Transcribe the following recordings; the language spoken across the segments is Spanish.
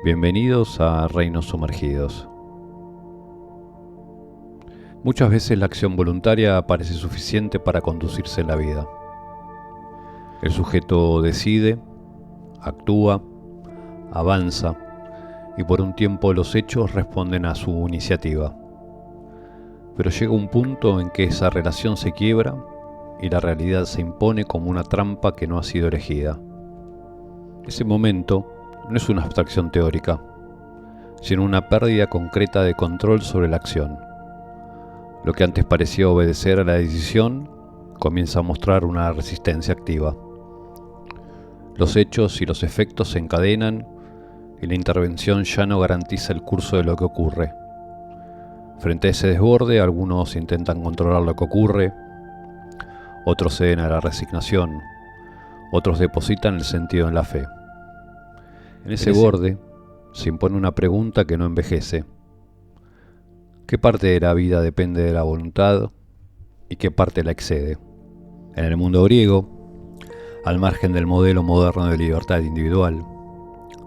Bienvenidos a Reinos Sumergidos. Muchas veces la acción voluntaria parece suficiente para conducirse en la vida. El sujeto decide, actúa, avanza y por un tiempo los hechos responden a su iniciativa. Pero llega un punto en que esa relación se quiebra y la realidad se impone como una trampa que no ha sido elegida. Ese momento no es una abstracción teórica, sino una pérdida concreta de control sobre la acción. Lo que antes parecía obedecer a la decisión comienza a mostrar una resistencia activa. Los hechos y los efectos se encadenan y la intervención ya no garantiza el curso de lo que ocurre. Frente a ese desborde, algunos intentan controlar lo que ocurre, otros ceden a la resignación, otros depositan el sentido en la fe. En ese borde se impone una pregunta que no envejece. ¿Qué parte de la vida depende de la voluntad y qué parte la excede? En el mundo griego, al margen del modelo moderno de libertad individual,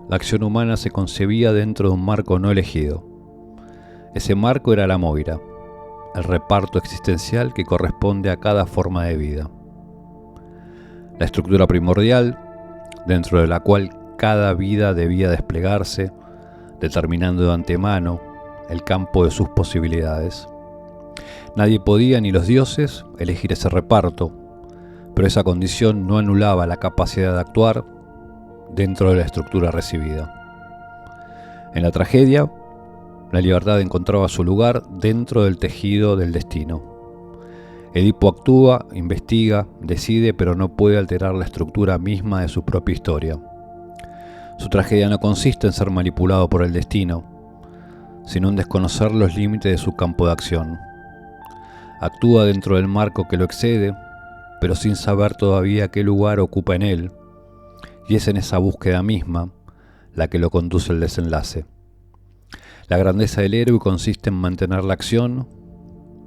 la acción humana se concebía dentro de un marco no elegido. Ese marco era la moira, el reparto existencial que corresponde a cada forma de vida. La estructura primordial, dentro de la cual cada vida debía desplegarse, determinando de antemano el campo de sus posibilidades. Nadie podía, ni los dioses, elegir ese reparto, pero esa condición no anulaba la capacidad de actuar dentro de la estructura recibida. En la tragedia, la libertad encontraba su lugar dentro del tejido del destino. Edipo actúa, investiga, decide, pero no puede alterar la estructura misma de su propia historia. Su tragedia no consiste en ser manipulado por el destino, sino en desconocer los límites de su campo de acción. Actúa dentro del marco que lo excede, pero sin saber todavía qué lugar ocupa en él, y es en esa búsqueda misma la que lo conduce al desenlace. La grandeza del héroe consiste en mantener la acción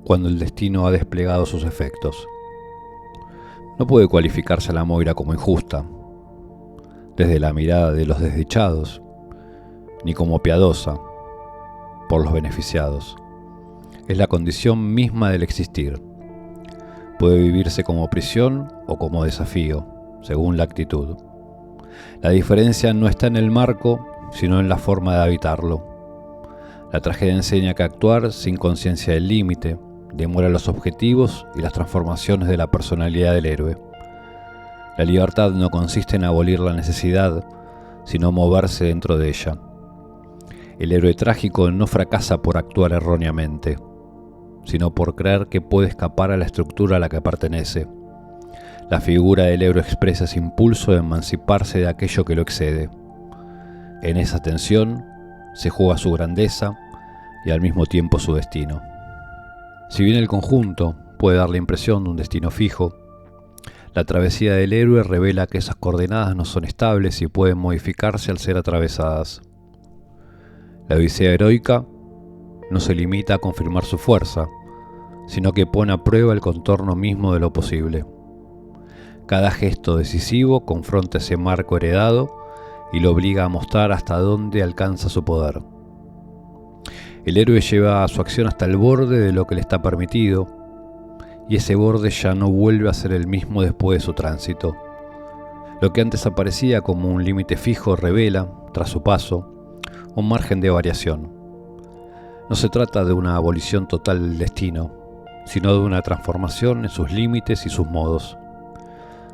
cuando el destino ha desplegado sus efectos. No puede cualificarse a la moira como injusta, desde la mirada de los desdichados, ni como piadosa, por los beneficiados. Es la condición misma del existir. Puede vivirse como prisión o como desafío, según la actitud. La diferencia no está en el marco, sino en la forma de habitarlo. La tragedia enseña que actuar sin conciencia del límite demora los objetivos y las transformaciones de la personalidad del héroe. La libertad no consiste en abolir la necesidad, sino moverse dentro de ella. El héroe trágico no fracasa por actuar erróneamente, sino por creer que puede escapar a la estructura a la que pertenece. La figura del héroe expresa ese impulso de emanciparse de aquello que lo excede. En esa tensión se juega su grandeza y al mismo tiempo su destino. Si bien el conjunto puede dar la impresión de un destino fijo, la travesía del héroe revela que esas coordenadas no son estables y pueden modificarse al ser atravesadas. La odisea heroica no se limita a confirmar su fuerza, sino que pone a prueba el contorno mismo de lo posible. Cada gesto decisivo confronta ese marco heredado y lo obliga a mostrar hasta dónde alcanza su poder. El héroe lleva su acción hasta el borde de lo que le está permitido, y ese borde ya no vuelve a ser el mismo después de su tránsito. Lo que antes aparecía como un límite fijo revela, tras su paso, un margen de variación. No se trata de una abolición total del destino, sino de una transformación en sus límites y sus modos.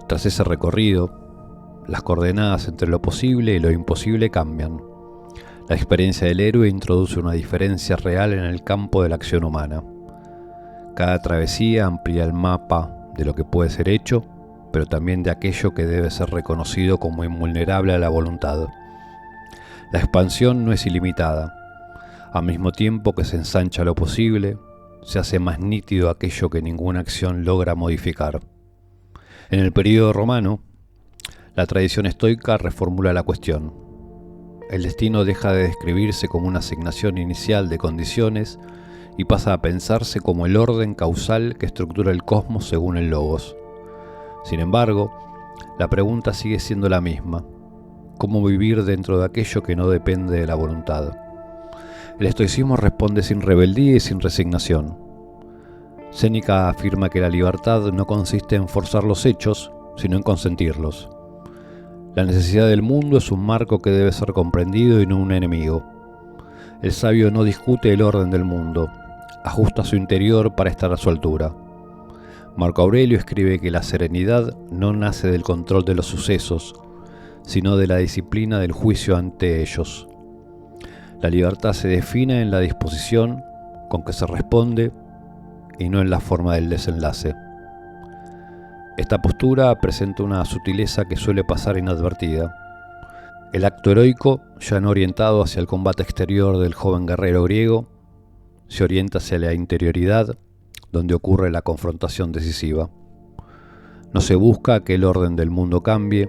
Tras ese recorrido, las coordenadas entre lo posible y lo imposible cambian. La experiencia del héroe introduce una diferencia real en el campo de la acción humana. Cada travesía amplía el mapa de lo que puede ser hecho, pero también de aquello que debe ser reconocido como invulnerable a la voluntad. La expansión no es ilimitada. Al mismo tiempo que se ensancha lo posible, se hace más nítido aquello que ninguna acción logra modificar. En el período romano, la tradición estoica reformula la cuestión. el destino deja de describirse como una asignación inicial de condiciones y pasa a pensarse como el orden causal que estructura el cosmos según el logos. Sin embargo, la pregunta sigue siendo la misma: ¿cómo vivir dentro de aquello que no depende de la voluntad? El estoicismo responde sin rebeldía y sin resignación. Séneca afirma que la libertad no consiste en forzar los hechos, sino en consentirlos. La necesidad del mundo es un marco que debe ser comprendido y no un enemigo. El sabio no discute el orden del mundo, ajusta su interior para estar a su altura. Marco Aurelio escribe que la serenidad no nace del control de los sucesos, sino de la disciplina del juicio ante ellos. La libertad se define en la disposición con que se responde y no en la forma del desenlace. Esta postura presenta una sutileza que suele pasar inadvertida. El acto heroico, ya no orientado hacia el combate exterior del joven guerrero griego, se orienta hacia la interioridad, donde ocurre la confrontación decisiva. No se busca que el orden del mundo cambie,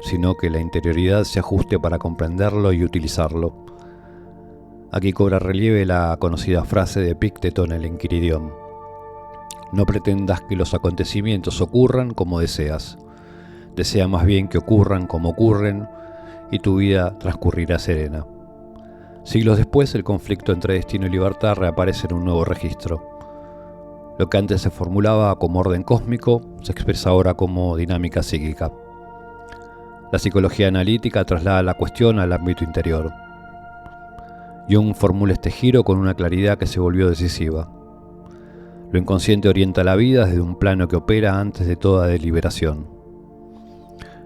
sino que la interioridad se ajuste para comprenderlo y utilizarlo. Aquí cobra relieve la conocida frase de Epicteto en el Enquiridión: no pretendas que los acontecimientos ocurran como deseas, desea más bien que ocurran como ocurren y tu vida transcurrirá serena. Siglos después, el conflicto entre destino y libertad reaparece en un nuevo registro. Lo que antes se formulaba como orden cósmico se expresa ahora como dinámica psíquica. La psicología analítica traslada la cuestión al ámbito interior. Jung formula este giro con una claridad que se volvió decisiva. Lo inconsciente orienta la vida desde un plano que opera antes de toda deliberación.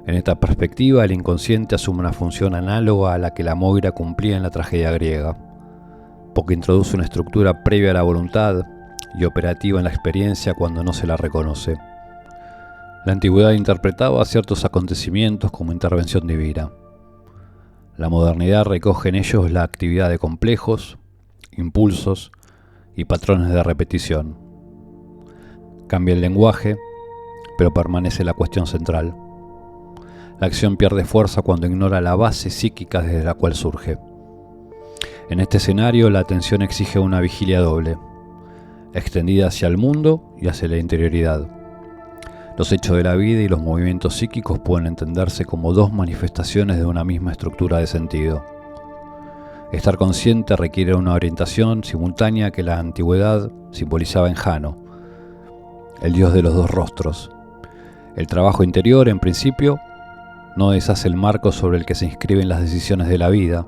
En esta perspectiva, el inconsciente asume una función análoga a la que la Moira cumplía en la tragedia griega, porque introduce una estructura previa a la voluntad y operativa en la experiencia cuando no se la reconoce. La antigüedad interpretaba ciertos acontecimientos como intervención divina. La modernidad recoge en ellos la actividad de complejos, impulsos y patrones de repetición. Cambia el lenguaje, pero permanece la cuestión central. La acción pierde fuerza cuando ignora la base psíquica desde la cual surge. En este escenario, la atención exige una vigilia doble, extendida hacia el mundo y hacia la interioridad. Los hechos de la vida y los movimientos psíquicos pueden entenderse como dos manifestaciones de una misma estructura de sentido. Estar consciente requiere una orientación simultánea que la antigüedad simbolizaba en Jano, el dios de los dos rostros. El trabajo interior, en principio, no deshace el marco sobre el que se inscriben las decisiones de la vida,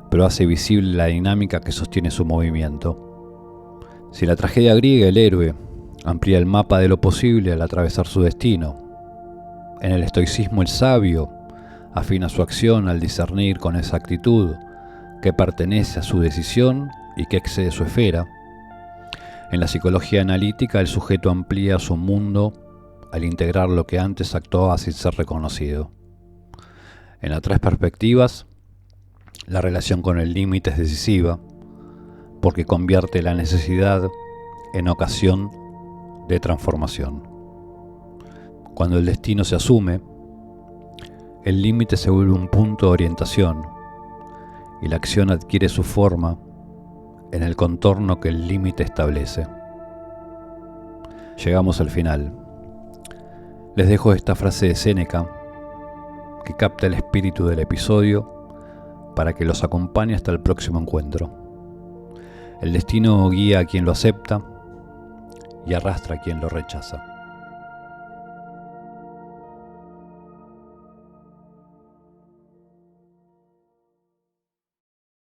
pero hace visible la dinámica que sostiene su movimiento. Si la tragedia griega, el héroe, amplía el mapa de lo posible al atravesar su destino, en el estoicismo el sabio afina su acción al discernir con exactitud qué pertenece a su decisión y qué excede su esfera. En la psicología analítica, el sujeto amplía su mundo al integrar lo que antes actuaba sin ser reconocido. En las tres perspectivas, la relación con el límite es decisiva, porque convierte la necesidad en ocasión de transformación. Cuando el destino se asume, el límite se vuelve un punto de orientación y la acción adquiere su forma en el contorno que el límite establece. Llegamos al final. Les dejo esta frase de Séneca que capta el espíritu del episodio para que los acompañe hasta el próximo encuentro. El destino guía a quien lo acepta y arrastra a quien lo rechaza.